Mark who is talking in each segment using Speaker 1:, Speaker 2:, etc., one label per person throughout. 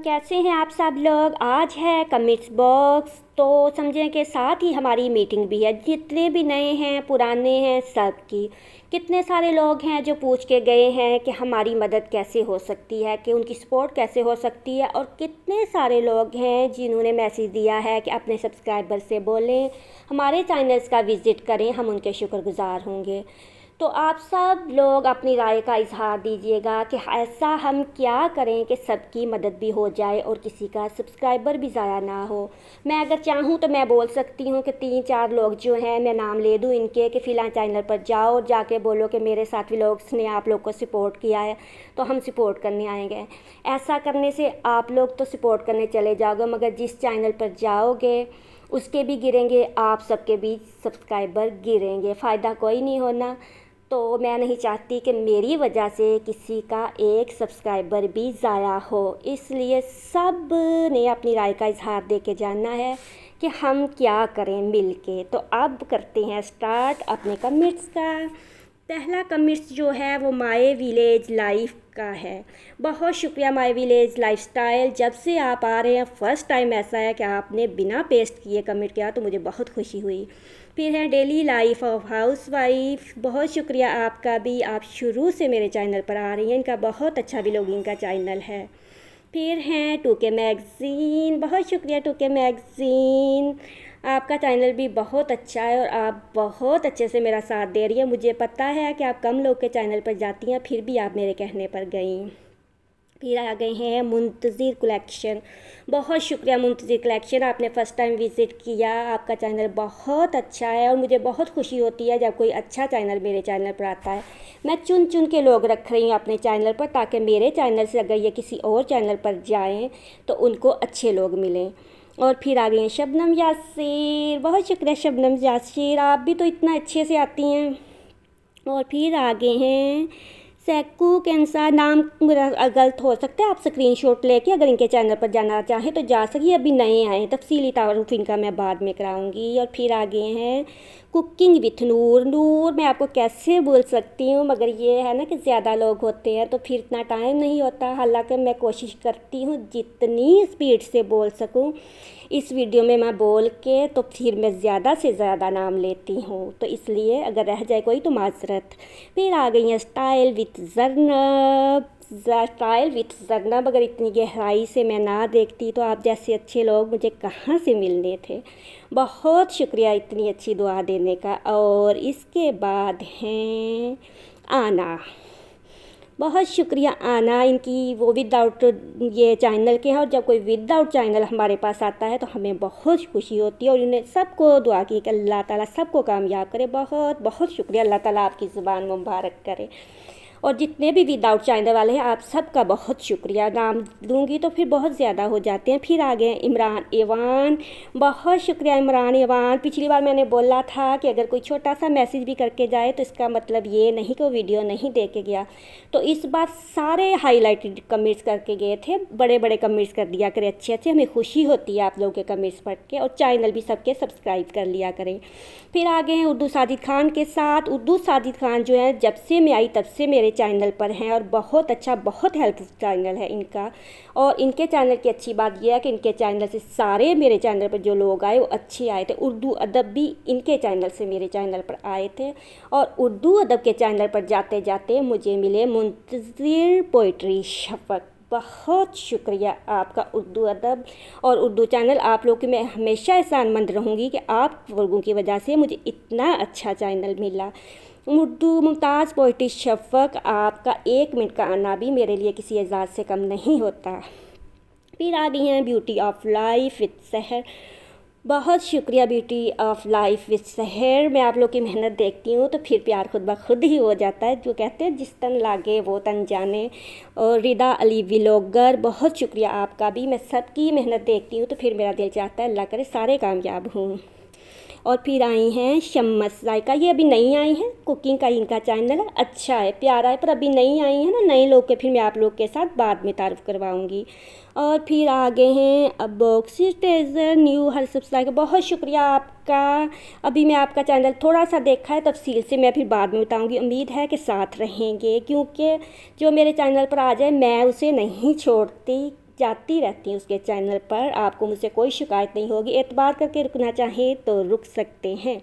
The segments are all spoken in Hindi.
Speaker 1: कैसे हैं आप सब लोग। आज है कमेंट्स बॉक्स, तो समझें कि साथ ही हमारी मीटिंग भी है। जितने भी नए हैं पुराने हैं सब की, कितने सारे लोग हैं जो पूछ के गए हैं कि हमारी मदद कैसे हो सकती है, कि उनकी सपोर्ट कैसे हो सकती है। और कितने सारे लोग हैं जिन्होंने मैसेज दिया है कि अपने सब्सक्राइबर से बोलें, हमारे चैनल्स का विज़िट करें, हम उनके शुक्रगुज़ार होंगे। तो आप सब लोग अपनी राय का इजहार दीजिएगा कि ऐसा हम क्या करें कि सबकी मदद भी हो जाए और किसी का सब्सक्राइबर भी ज़ाया ना हो। मैं अगर चाहूँ तो मैं बोल सकती हूँ कि 3-4 लोग जो हैं मैं नाम ले दूँ इनके, कि फ़िलहाल चैनल पर जाओ और जाके बोलो कि मेरे साथ व्लॉग्स ने आप लोग को सपोर्ट किया है तो हम सपोर्ट करने आएंगे। ऐसा करने से आप लोग तो सपोर्ट करने चले जाओगे, मगर जिस चैनल पर जाओगे उसके भी गिरेंगे, आप सबके भी सब्सक्राइबर गिरेंगे, फ़ायदा कोई नहीं होना। तो मैं नहीं चाहती कि मेरी वजह से किसी का एक सब्सक्राइबर भी ज़ाया हो, इसलिए सब ने अपनी राय का इजहार दे के जानना है कि हम क्या करें मिल के। तो अब करते हैं स्टार्ट अपने कमेंट्स का। पहला कमेंट्स जो है वो माय विलेज लाइफ का है। बहुत शुक्रिया माय विलेज लाइफस्टाइल, जब से आप आ रहे हैं फ़र्स्ट टाइम ऐसा है कि आपने बिना पेस्ट किए कमेंट किया, तो मुझे बहुत खुशी हुई। फिर है daily life of house wife, बहुत शुक्रिया आपका भी, आप शुरू से मेरे चैनल पर आ रही हैं, इनका बहुत अच्छा व्लॉगिंग का चैनल है। फिर हैं टूके मैगज़ीन, बहुत शुक्रिया टूके मैगज़ीन, आपका चैनल भी बहुत अच्छा है और आप बहुत अच्छे से मेरा साथ दे रही हैं। मुझे पता है कि आप कम लोग के चैनल पर जाती हैं, फिर भी आप मेरे कहने पर गई। फिर आ गए हैं मुंतज़िर कलेक्शन, बहुत शुक्रिया मुंतज़िर कलेक्शन, आपने फ़र्स्ट टाइम विज़िट किया, आपका चैनल बहुत अच्छा है और मुझे बहुत खुशी होती है जब कोई अच्छा चैनल मेरे चैनल पर आता है। मैं चुन चुन के लोग रख रही हूँ अपने चैनल पर, ताकि मेरे चैनल से अगर ये किसी और चैनल पर जाएँ तो उनको अच्छे लोग मिलें। और फिर आ गई हैं शबनम यासिर, बहुत शुक्रिया शबनम यासिर, आप भी तो इतना अच्छे से आती हैं। और फिर आगे हैं सैकू कैंसर, नाम मेरा गलत हो सकता है, आप स्क्रीनशॉट लेके अगर इनके चैनल पर जाना चाहें तो जा सकिए, अभी नए आए, तफसीली तारुफ इनका मैं बाद में कराऊंगी। और फिर आगे हैं कुकिंग विथ नूर, नूर मैं आपको कैसे बोल सकती हूँ, मगर ये है ना कि ज़्यादा लोग होते हैं तो फिर इतना टाइम नहीं होता। हालांकि मैं कोशिश करती हूँ जितनी स्पीड से बोल सकूँ इस वीडियो में मैं बोल के, तो फिर मैं ज़्यादा से ज़्यादा नाम लेती हूँ, तो इसलिए अगर रह जाए कोई तो माजरत। फिर आ गई हैं स्टाइल विथ जरनब, स्टाइल विथ जरनब, अगर इतनी गहराई से मैं ना देखती तो आप जैसे अच्छे लोग मुझे कहाँ से मिलने थे। बहुत शुक्रिया इतनी अच्छी दुआ देने का। और इसके बाद हैं आना, बहुत शुक्रिया आना, इनकी वो विदाउट ये चैनल के हैं, और जब कोई विदाउट चैनल हमारे पास आता है तो हमें बहुत खुशी होती है। और इन्हें सबको दुआ की कि अल्लाह ताला सबको कामयाब करे। बहुत बहुत शुक्रिया, अल्लाह ताला आपकी ज़ुबान मुबारक करे। और जितने भी विदाउट चैनल वाले हैं आप सबका बहुत शुक्रिया, नाम दूंगी तो फिर बहुत ज़्यादा हो जाते हैं। फिर आ गए इमरान एवान, बहुत शुक्रिया इमरान एवान, पिछली बार मैंने बोला था कि अगर कोई छोटा सा मैसेज भी करके जाए तो इसका मतलब ये नहीं कि वो वीडियो नहीं देख के गया, तो इस बार सारे हाईलाइटेड कमेंट्स करके गए थे, बड़े बड़े कमेंट्स कर दिया करें अच्छे अच्छे, हमें खुशी होती है आप लोगों के कमेंट्स पढ़ के। और चैनल भी सबके सब्सक्राइब कर लिया करें। फिर आ गए हैं उर्दू साजिद खान के साथ, उर्दू साजिद खान जो है जब से मैं आई तब से मेरे चैनल पर हैं और बहुत अच्छा, बहुत हेल्पफुल चैनल है इनका। और इनके चैनल की अच्छी बात यह है कि इनके चैनल से सारे मेरे चैनल पर जो लोग आए वो अच्छे आए थे। उर्दू अदब भी इनके चैनल से मेरे चैनल पर आए थे, और उर्दू अदब के चैनल पर जाते जाते मुझे मिले मुंतज़िर पोइट्री शफ़क़, बहुत शुक्रिया आपका उर्दू अदब और उर्दू चैनल। आप लोग की मैं हमेशा एहसानमंद रहूँगी कि आप लोगों की वजह से मुझे इतना अच्छा चैनल मिला। उर्दू मुमताज़ पोइट्री शफ़क़, आपका 1 मिनट का आना भी मेरे लिए किसी एजाज़ से कम नहीं होता। फिर आ गई हैं ब्यूटी ऑफ लाइफ विद सहर, बहुत शुक्रिया ब्यूटी ऑफ लाइफ विद सहर, मैं आप लोग की मेहनत देखती हूँ तो फिर प्यार खुद ब खुद ही हो जाता है, जो कहते हैं जिस तन लागे वो तन जाने। और रिदा अली व्लॉगर, बहुत शुक्रिया आपका भी, मैं सबकी मेहनत देखती हूँ तो फिर मेरा दिल चाहता है अल्लाह करे सारे कामयाब हूँ। और फिर आई हैं शम्मस जायका, ये अभी नई आई हैं, कुकिंग का इनका चैनल है, अच्छा है, प्यारा है, पर अभी नई आई है ना, नए लोग के फिर मैं आप लोग के साथ बाद में तारुफ करवाऊँगी। और फिर आगे हैं अब बॉक्सी ट्रेजर न्यू हर सब्सक्राइबर, बहुत शुक्रिया आपका। अभी मैं आपका चैनल थोड़ा सा देखा है, तफसील से मैं फिर बाद में बताऊंगी। उम्मीद है कि साथ रहेंगे, क्योंकि जो मेरे चैनल पर आ जाए मैं उसे नहीं छोड़ती, जाती रहती हूँ उसके चैनल पर। आपको मुझसे कोई शिकायत नहीं होगी, एतबार करके रुकना चाहें तो रुक सकते हैं।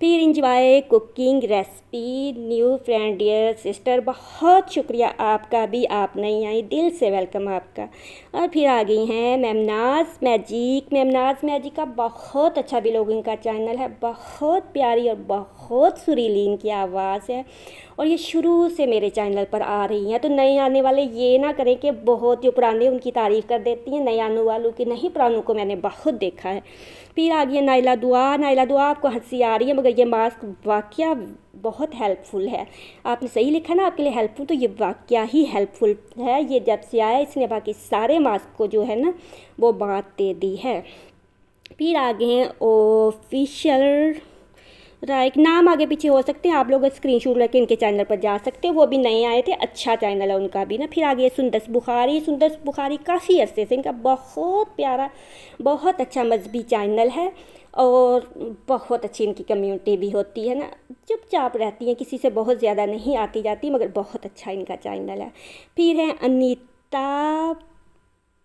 Speaker 1: फिर enjoy cooking recipe new friend dear sister, बहुत शुक्रिया आपका भी, आप नहीं आई, दिल से वेलकम आपका। और फिर आ गई हैं मेमनाज मैजिक, मेमनाज मैजिक का बहुत अच्छा भी लोग इनका चैनल है, बहुत प्यारी और बहुत सुरीली इनकी आवाज़ है, और ये शुरू से मेरे चैनल पर आ रही हैं। तो नए आने वाले ये ना करें कि बहुत जो पुराने उनकी तारीफ़ कर देती हैं, नए आने वालों की नहीं, पुरानों को मैंने बहुत देखा है। फिर आ गई है नाइला दुआ, नाइला दुआ आपको हंसी आ रही है, मगर ये मास्क वाकया बहुत हेल्पफुल है, आपने सही लिखा ना, आपके लिए हेल्पफुल, तो ये वाकया ही हेल्पफुल है। ये जब से आया इसने बाकी सारे मास्क को जो है ना वो बात दे दी है। फिर आगे हैं ऑफिशियल राइट, नाम आगे पीछे हो सकते हैं, आप लोग स्क्रीनशॉट लेके इनके चैनल पर जा सकते हैं, वो भी नए आए थे, अच्छा चैनल है उनका भी ना। फिर आगे सुंदस बुखारी, सुंदस बुखारी काफ़ी अरसे से इनका बहुत प्यारा बहुत अच्छा मजहबी चैनल है, और बहुत अच्छी इनकी कम्युनिटी भी होती है ना, चुपचाप रहती हैं, किसी से बहुत ज़्यादा नहीं आती जाती, मगर बहुत अच्छा इनका चैनल है। फिर है अनीता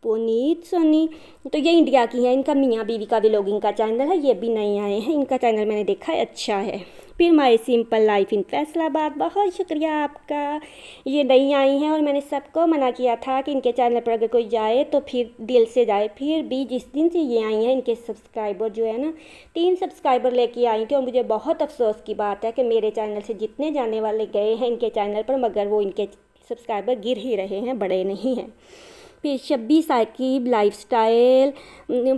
Speaker 1: पुनीत सोनी, तो ये इंडिया की है, इनका मियाँ बीवी का व्लॉगिंग का चैनल है, ये भी नए आए हैं, इनका चैनल मैंने देखा है, अच्छा है। फिर my simple life in Faisalabad, बहुत शुक्रिया आपका, ये नई आई हैं, और मैंने सबको मना किया था कि इनके चैनल पर अगर कोई जाए तो फिर दिल से जाए, फिर भी जिस दिन से ये आई हैं इनके सब्सक्राइबर जो है ना 3 सब्सक्राइबर लेके आई थी, और मुझे बहुत अफसोस की बात है कि मेरे चैनल से जितने जाने वाले गए हैं इनके चैनल पर, मगर वो इनके सब्सक्राइबर गिर ही रहे हैं, बड़े नहीं हैं। फिर शब्बी साकिब लाइफस्टाइल,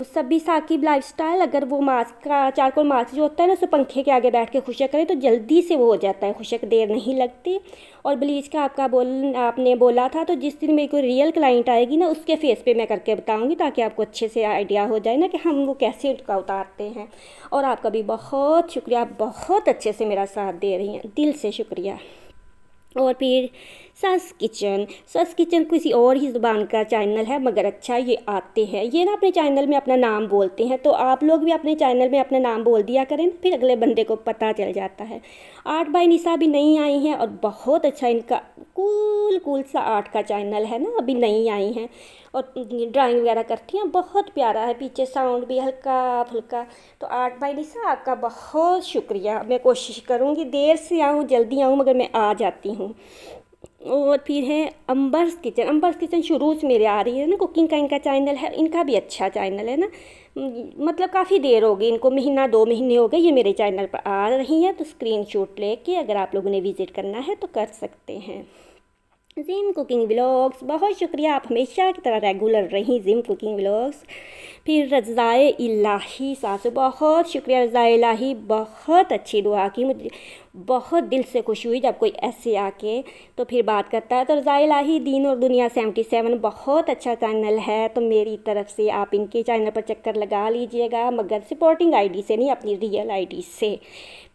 Speaker 1: शब्बी साकिब लाइफस्टाइल, अगर वो मास्क का चारकोल मास्क जो होता है ना उसे पंखे के आगे बैठ के खुशक करें तो जल्दी से वो हो जाता है खुशक, देर नहीं लगती। और ब्लीच का आपने बोला था, तो जिस दिन मेरी कोई रियल क्लाइंट आएगी ना उसके फेस पे मैं करके बताऊंगी, ताकि आपको अच्छे से आइडिया हो जाए ना कि हम वो कैसे उसका उतारते हैं। और आपका भी बहुत शुक्रिया, आप बहुत अच्छे से मेरा साथ दे रही हैं, दिल से शुक्रिया। और फिर सस किचन किसी और ही ज़ुबान का चैनल है, मगर अच्छा ये आते हैं, ये ना अपने चैनल में अपना नाम बोलते हैं, तो आप लोग भी अपने चैनल में अपना नाम बोल दिया करें, फिर अगले बंदे को पता चल जाता है। आर्ट बाय निशा भी नई आई हैं, और बहुत अच्छा इनका कूल सा आर्ट का चैनल है ना, अभी नई आई हैं, और ड्राइंग वगैरह करती हैं, बहुत प्यारा है, पीछे साउंड भी हल्का फुल्का। तो आर्ट बाय निशा आपका बहुत शुक्रिया, मैं कोशिश करूँगी देर से आऊँ जल्दी आऊँ, मगर मैं आ जाती हूँ। और फिर है अंबर्स किचन शुरू से मेरे आ रही है ना, कुकिंग का इनका चैनल है, इनका भी अच्छा चैनल है ना, मतलब काफ़ी देर हो गई इनको, महीना 2 महीने हो गए ये मेरे चैनल पर आ रही हैं, तो स्क्रीनशॉट लेके अगर आप लोगों ने विज़िट करना है तो कर सकते हैं। जिम कुकिंग व्लॉग्स, बहुत शुक्रिया, आप हमेशा की तरह रेगुलर रही जिम कुकिंग व्लॉग्स। फिर रज़ाए इलाही सासू, बहुत शुक्रिया रज़ाए इलाही, बहुत अच्छी दुआ की, मुझे बहुत दिल से खुशी हुई जब कोई ऐसे आके तो फिर बात करता है। तो रज़ाए इलाही दीन और दुनिया 77 बहुत अच्छा चैनल है, तो मेरी तरफ से आप इनके चैनल पर चक्कर लगा लीजिएगा, मगर सपोर्टिंग आईडी से नहीं, अपनी रियल आईडी से।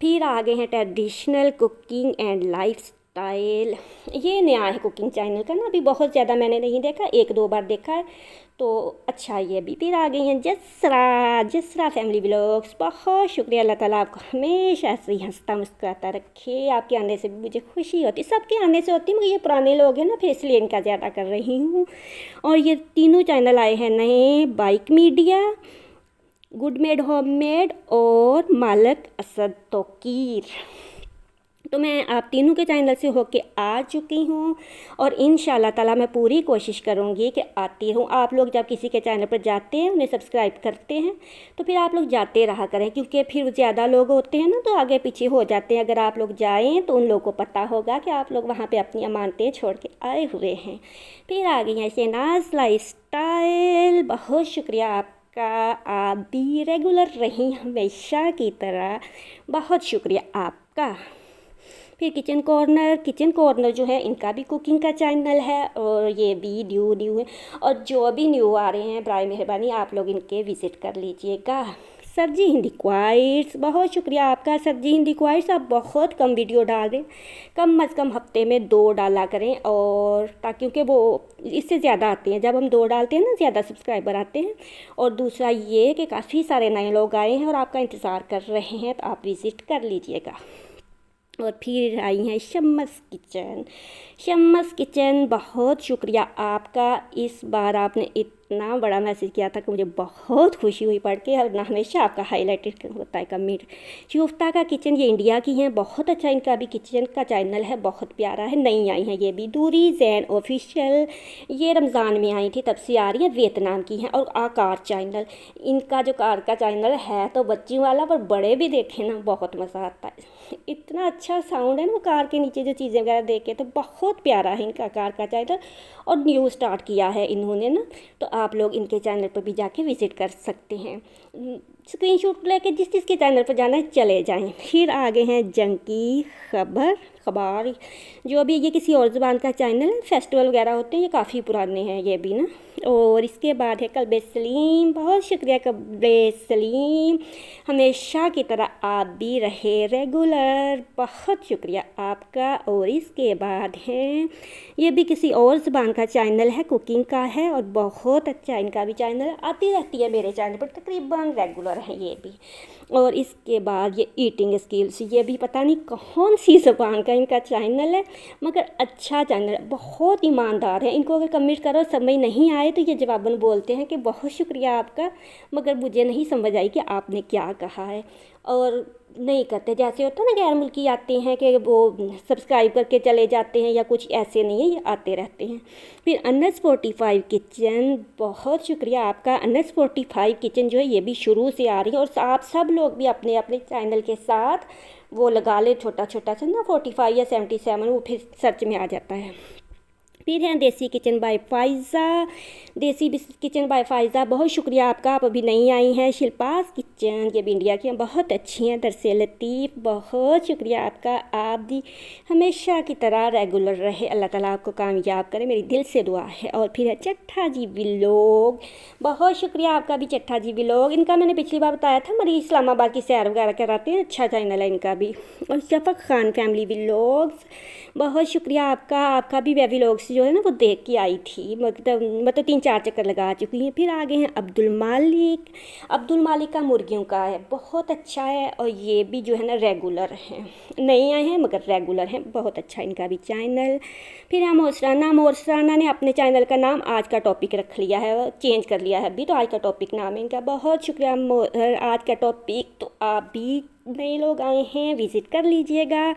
Speaker 1: फिर आगे हैं traditional cooking and life style, ये नया है कुकिंग चैनल का ना, अभी बहुत ज़्यादा मैंने नहीं देखा, 1-2 बार देखा है, तो अच्छा ये भी। फिर आ गई हैं जसरा फैमिली व्लॉग्स, बहुत शुक्रिया, अल्लाह ताला आपको हमेशा ऐसे ही हंसता मुस्कुराता रखे, आपके आने से भी मुझे खुशी होती, सबके आने से होती, मगर ये पुराने लोग हैं ना, फिर इसलिए इनका ज़्यादा कर रही हूँ। और ये तीनों चैनल आए हैं नए, bike media, good made homemade और मालक असद तोकीर, तो मैं आप तीनों के चैनल से होके आ चुकी हूँ, और इंशाल्लाह ताला मैं पूरी कोशिश करूँगी कि आती रहूँ। आप लोग जब किसी के चैनल पर जाते हैं, उन्हें सब्सक्राइब करते हैं, तो फिर आप लोग जाते रहा करें, क्योंकि फिर ज़्यादा लोग होते हैं ना तो आगे पीछे हो जाते हैं। अगर आप लोग जाएँ तो उन लोगों को पता होगा कि आप लोग वहाँ पर अपनी अमानतें छोड़ के आए हुए हैं। फिर आ गई हैं शहनाज लाइफस्टाइल, बहुत शुक्रिया आपका, आप भी रेगुलर रही हमेशा की तरह, बहुत शुक्रिया आपका। फिर किचन कॉर्नर जो है इनका भी कुकिंग का चैनल है, और ये भी न्यू है, और जो भी न्यू आ रहे हैं बराए मेहरबानी आप लोग इनके विज़िट कर लीजिएगा। सर जी हिंदी क्वाइट्स, बहुत शुक्रिया आपका सर जी हिंदी क्वाइट्स। आप बहुत कम वीडियो डाल दें, कम अज़ कम हफ्ते में 2 डाला करें, और ताकि क्योंकि वो इससे ज़्यादा आते हैं, जब हम 2 डालते हैं ना ज़्यादा सब्सक्राइबर आते हैं। और दूसरा ये कि काफ़ी सारे नए लोग आए हैं और आपका इंतज़ार कर रहे हैं, तो आप विज़िट कर लीजिएगा। और फिर आई हैं शम्मस किचन। शम्मस किचन, बहुत शुक्रिया आपका। इस बार आपने इतना बड़ा मैसेज किया था कि मुझे बहुत खुशी हुई पढ़ के, और हमेशा आपका हाईलाइटेड होता है कमेंट। शुफ्ता का किचन, ये इंडिया की हैं, बहुत अच्छा इनका भी किचन का चैनल है, बहुत प्यारा है। नई आई हैं ये भी, दूरी जैन ऑफिशियल, ये रमज़ान में आई थी तब से आ रही हैं, वियतनाम की हैं। और आकार चैनल, इनका जो कार का चैनल है तो बच्चियों वाला, पर बड़े भी देखें ना बहुत मज़ा आता है। इतना अच्छा साउंड है ना कार के नीचे जो चीज़ें वगैरह देखे, तो बहुत प्यारा है इनका कार का चैनल। और न्यू स्टार्ट किया है इन्होंने ना, तो आप लोग इनके चैनल पर भी जाके विज़िट कर सकते हैं। स्क्रीनशॉट लेके जिस जिसके चैनल पर जाना है चले जाएं। फिर आगे हैं जंकी खबर, जो भी ये किसी और ज़ुबान का चैनल है, फेस्टिवल वगैरह होते हैं, ये काफ़ी पुराने हैं ये भी ना। और इसके बाद है कल्बे सलीम, बहुत शुक्रिया कल्बे सलीम, हमेशा की तरह आप भी रहे रेगुलर, बहुत शुक्रिया आपका। और इसके बाद हैं, ये भी किसी और ज़ुबान का चैनल है, कुकिंग का है, और बहुत अच्छा इनका भी चैनल आती रहती है मेरे चैनल पर, तकरीबन रेगुलर है ये भी। और इसके बाद ये ईटिंग स्किल्स, ये भी पता नहीं कौन सी ज़ुबान का इनका चैनल है, मगर अच्छा चैनल है, बहुत ईमानदार है। इनको अगर कमेंट करो समझ नहीं आए तो ये जवाबन बोलते हैं कि बहुत शुक्रिया आपका, मगर मुझे नहीं समझ आई कि आपने क्या कहा है। और नहीं करते, जैसे होता है ना गैर मुल्की आते हैं कि वो सब्सक्राइब करके चले जाते हैं, या कुछ ऐसे नहीं है, ये आते रहते हैं। फिर अनस 45 किचन, बहुत शुक्रिया आपका। अनस 45 किचन जो है ये भी शुरू से आ रही है, और आप सब लोग भी अपने अपने चैनल के साथ वो लगा ले छोटा छोटा सा ना 45 या 77, वो फिर सर्च में आ जाता है। फिर हैं देसी किचन बाय फ़ायज़ा, देसी किचन बाय फ़ायज़ा, बहुत शुक्रिया आपका, आप अभी नई आई हैं। शिल्पास किचन, ये भी इंडिया की हैं, बहुत अच्छी हैं। दरसे लतीफ़, बहुत शुक्रिया आपका, आप भी हमेशा की तरह रेगुलर रहे, अल्लाह ताला आपको कामयाब करे, मेरी दिल से दुआ है। और फिर है चट्ठा जी व्लॉग, बहुत शुक्रिया आपका भी चट्ठा जी व्लॉग, इनका मैंने पिछली बार बताया था, मरी इस्लामाबाद की सैर वगैरह कराते हैं, अच्छा चैनल है इनका भी। और शफ़क़ खान फैमिली व्लॉग्स, बहुत शुक्रिया आपका, आपका भी व्लॉग्स जो है ना वो देख के आई थी, मतलब 3-4 चक्कर लगा चुकी हैं। फिर आगे हैं अब्दुल मालिक का मुर्गियों का है, बहुत अच्छा है। और ये भी जो है ना रेगुलर हैं, नहीं आए हैं मगर रेगुलर हैं, बहुत अच्छा इनका भी चैनल। फिर है मोरसराना ने अपने चैनल का नाम आज का टॉपिक रख लिया है, चेंज कर लिया है अभी, तो आज का टॉपिक नाम है इनका, बहुत शुक्रिया आज का टॉपिक। तो आप भी नए लोग आए हैं, विज़िट कर लीजिएगा।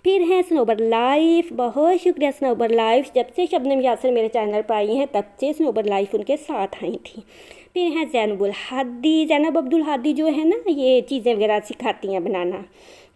Speaker 1: फिर हैं स्नोबर लाइफ, बहुत शुक्रिया स्नोबर लाइफ, जब से शबनम यासर मेरे चैनल पर आई हैं तब से स्नोबर लाइफ उनके साथ आई थी। फिर हैं ज़ैनब अब्दुल हादी, जो है ना ये चीज़ें वगैरह सिखाती हैं बनाना,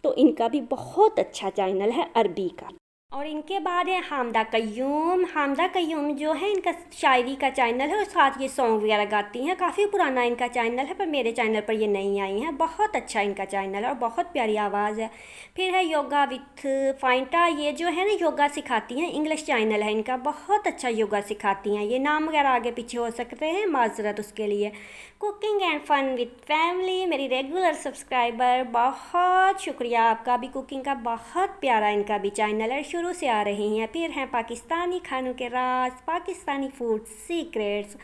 Speaker 1: तो इनका भी बहुत अच्छा चैनल है अरबी का। और इनके बाद है हामदा कय्यूम जो है इनका शायरी का चैनल है, और साथ ये सॉन्ग वगैरह गाती हैं, काफ़ी पुराना इनका चैनल है, पर मेरे चैनल पर ये नहीं आई हैं, बहुत अच्छा इनका चैनल है और बहुत प्यारी आवाज़ है। फिर है योगा विथ फाइंटा, ये जो है ना योगा सिखाती हैं, इंग्लिश चैनल है इनका, बहुत अच्छा योगा सिखाती हैं, ये नाम वगैरह आगे पीछे हो सकते हैं, माजरत उसके लिए। Cooking and fun with family, मेरी रेगुलर सब्सक्राइबर, बहुत शुक्रिया आपका भी, कुकिंग का बहुत प्यारा इनका भी चैनल है, शुरू से आ रही हैं। फिर हैं पाकिस्तानी खानों के राज, पाकिस्तानी फूड सीक्रेट्स,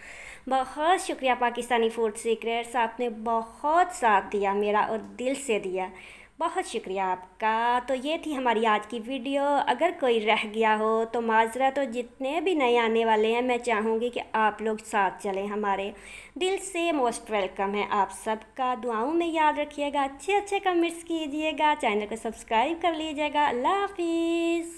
Speaker 1: बहुत शुक्रिया पाकिस्तानी फूड सीक्रेट्स, आपने बहुत साथ दिया मेरा और दिल से दिया, बहुत शुक्रिया आपका। तो ये थी हमारी आज की वीडियो, अगर कोई रह गया हो तो माजरा, तो जितने भी नए आने वाले हैं मैं चाहूँगी कि आप लोग साथ चलें हमारे, दिल से मोस्ट वेलकम है आप सबका, दुआओं में याद रखिएगा, अच्छे अच्छे कमेंट्स कीजिएगा, चैनल को सब्सक्राइब कर लीजिएगा। अल्लाह हाफिज़।